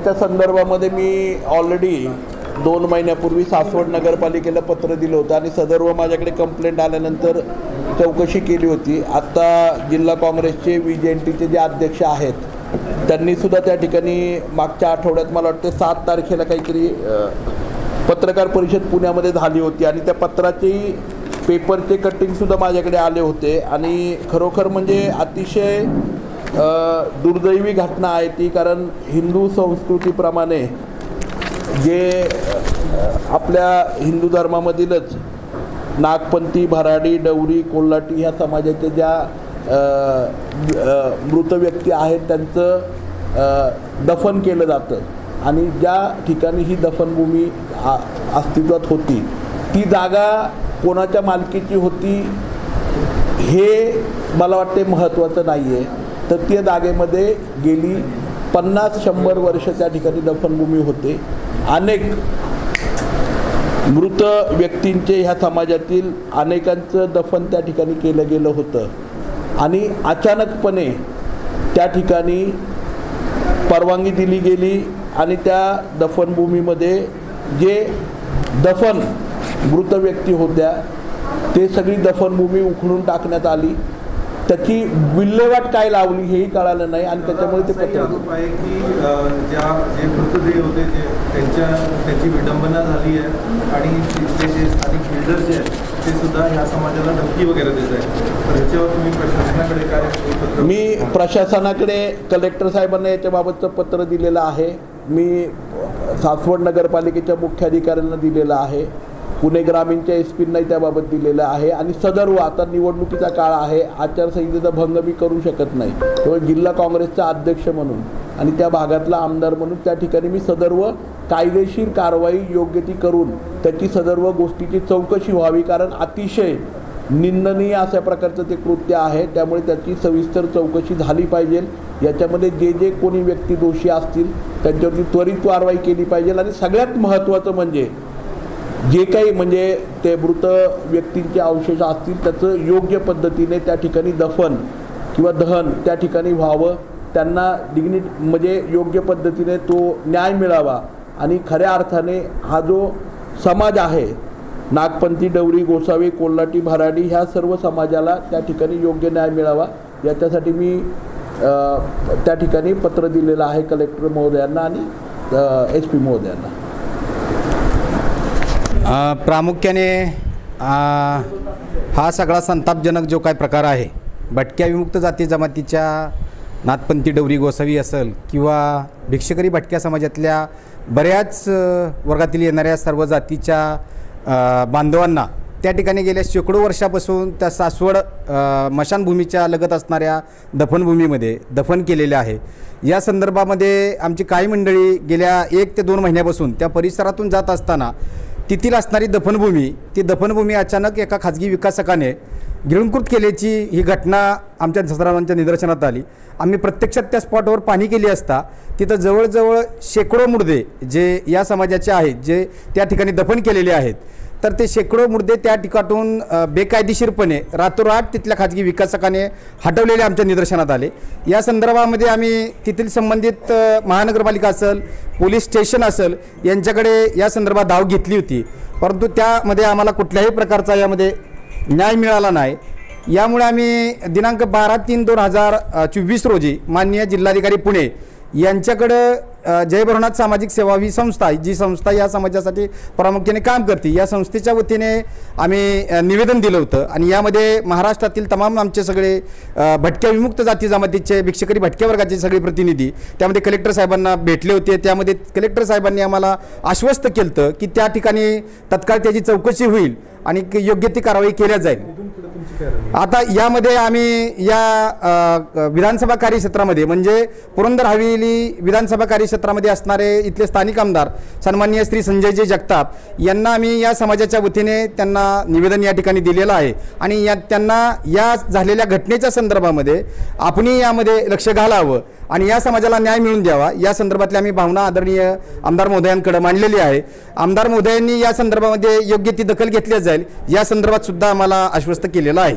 याच्या संदर्भामध्ये मी ऑलरेडी 2 महिन्यापूर्वी सासवड नगरपालिकेला पत्र दिलं होतं आणि सदर्भ माझ्याकडे कंप्लेंट आल्यानंतर चौकशी केली होती। आता जिल्हा काँग्रेसचे VJNTचे जे अध्यक्ष आहेत त्यांनीसुद्धा त्या ठिकाणी मागच्या आठवड्यात मला वाटतं 7 तारखेला काहीतरी पत्रकार परिषद पुण्यामध्ये झाली होती आणि त्या पत्राचे पेपरचे कटिंगसुद्धा माझ्याकडे आले होते आणि खरोखर म्हणजे अतिशय दुर्दैवी घटना आहे ती। कारण हिंदू संस्कृतीप्रमाणे जे आपल्या हिंदू धर्मामधीलच नागपंथी, भराडी, डवरी, कोल्हाटी ह्या समाजाच्या ज्या मृत व्यक्ती आहेत त्यांचं दफन केलं जातं आणि ज्या ठिकाणी ही दफनभूमी अस्तित्वात होती ती जागा कोणाच्या मालकीची होती हे मला वाटते महत्त्वाचं नाही आहे। तर त्या जागेमध्ये गेली 50-100 वर्ष त्या ठिकाणी दफनभूमी होते। अनेक मृत व्यक्तींचे ह्या समाजातील अनेकांचं दफन त्या ठिकाणी केलं गेलं होतं आणि अचानकपणे त्या ठिकाणी परवानगी दिली गेली आणि त्या दफनभूमीमध्ये जे दफन मृत व्यक्ती होत्या ते सगळी दफनभूमी उखडून टाकण्यात आली। त्याची विल्हेवाट काय लावली हेही कळालं नाही आणि त्याच्यामुळे ते पत्र आहे की जे मृतदेह होते त्यांची विडंबना झाली आहे आणि तिथले जे स्थानिक बिल्डर जे आहेत ते सुद्धा ह्या समाजाला धमकी वगैरे देत आहेत। तर ह्याच्यावर तुम्ही प्रशासनाकडे काय? मी प्रशासनाकडे कलेक्टर साहेबांना याच्याबाबतचं पत्र दिलेलं आहे। मी सासवड नगरपालिकेच्या मुख्याधिकाऱ्यांना दिलेलं आहे, पुणे ग्रामीणच्या SP-नाही त्याबाबत दिलेलं आहे आणि सदर्व आता निवडणुकीचा काळ आहे, आचारसंहितेचा भंग मी करू शकत नाही। त्यामुळे जिल्हा काँग्रेसचा अध्यक्ष म्हणून आणि त्या भागातला आमदार म्हणून त्या ठिकाणी मी सदर्व कायदेशीर कारवाई योग्य ती करून त्याची सदर्व गोष्टीची चौकशी व्हावी, कारण अतिशय निंदनीय अशा प्रकारचं ते कृत्य आहे। त्यामुळे त्याची सविस्तर चौकशी झाली पाहिजे। याच्यामध्ये जे कोणी व्यक्ती दोषी असतील त्यांच्यावरती त्वरित कारवाई केली पाहिजे आणि सगळ्यात महत्त्वाचं म्हणजे जे काही म्हणजे ते मृत व्यक्तींचे अवशेष असतील त्याचं योग्य पद्धतीने त्या ठिकाणी दफन किंवा दहन त्या ठिकाणी व्हावं, त्यांना म्हणजे योग्य पद्धतीने तो न्याय मिळावा आणि खऱ्या अर्थाने हा जो समाज आहे नागपंथी, डवरी, गोसावी, कोल्हाटी, भराडी ह्या सर्व समाजाला त्या ठिकाणी योग्य न्याय मिळावा याच्यासाठी मी त्या ठिकाणी पत्र दिलेलं आहे कलेक्टर महोदयांना आणि SP महोदयांना। प्रामुख्याने हा सगळा संतापजनक जो काय प्रकार आहे भटक्या विमुक्त जाती जमातीच्या नाथपंथी, डवरी, गोसावी असेल किंवा भिक्षकरी भटक्या समाजातल्या बऱ्याच वर्गातील येणाऱ्या सर्व जातीच्या बांधवांना त्या ठिकाणी गेल्या शेकडो वर्षापासून त्या सासवड मशानभूमीच्या लगत असणाऱ्या दफनभूमीमध्ये दफन केलेले आहे। या संदर्भामध्ये आमची काही मंडळी गेल्या 1 ते 2 महिन्यापासून त्या परिसरातून जात असताना तेथील असणारी ती दफनभूमी अचानक एका खाजगी विकासकाने गिळंकृत केल्याची ही घटना आमच्या सर्वांच्या निदर्शनात आली। आम्ही प्रत्यक्षात त्या स्पॉटवर पाहणी केली असता तिथं जवळजवळ शेकडो मुर्दे जे या समाजाचे आहेत जे त्या ठिकाणी दफन केलेले आहेत, तर ते शेकडो मुर्दे त्या ठिकाणातून बेकायदेशीरपणे रातोरात तिथल्या खाजगी विकासकाने हटवलेले आमच्या निदर्शनात आले। या संदर्भामध्ये आम्ही तेथील संबंधित महानगरपालिका असेल, पोलीस स्टेशन असेल यांच्याकडे या संदर्भात धाव घेतली होती, परंतु त्यामध्ये आम्हाला कुठल्याही प्रकारचा यामध्ये न्याय मिळाला नाही। यामुळे आम्ही दिनांक 12/3/2024 रोजी माननीय जिल्हाधिकारी पुणे यांच्याकडं जय भरनाथ सामाजिक सेवा ही संस्था जी संस्था या समाजासाठी प्रामुख्याने काम करते या संस्थेच्या वतीने आम्ही निवेदन दिलं होतं आणि यामध्ये महाराष्ट्रातील तमाम आमचे सगळे भटक्या विमुक्त जाती जमातीचे भिक्षकरी भटक्या वर्गाचे सगळे प्रतिनिधी त्यामध्ये कलेक्टर साहेबांना भेटले होते। त्यामध्ये कलेक्टर साहेबांनी आम्हाला आश्वस्त केलं की त्या ठिकाणी तत्काळ त्याची चौकशी होईल आणि योग्य ती कारवाई केल्या जाईल। आता यामध्ये आम्ही या विधानसभा कार्यक्षेत्रामध्ये म्हणजे पुरंदर हवेली विधानसभा कार्यक्षेत्रामध्ये असणारे इथले स्थानिक आमदार सन्माननीय श्री संजयजी जगताप यांना आम्ही या समाजाच्या वतीने त्यांना निवेदन या ठिकाणी दिलेलं आहे आणि त्यांना या झालेल्या घटनेच्या संदर्भामध्ये आपणही यामध्ये लक्ष घालावं आणि या समाजाला न्याय मिळवून द्यावा या संदर्भातली आम्ही भावना आदरणीय आमदार महोदयांकडे मांडलेली आहे। आमदार महोदयांनी या संदर्भामध्ये योग्य ती दखल घेतली जाईल या संदर्भात सुद्धा आम्हाला आश्वस्त केलेलं आहे।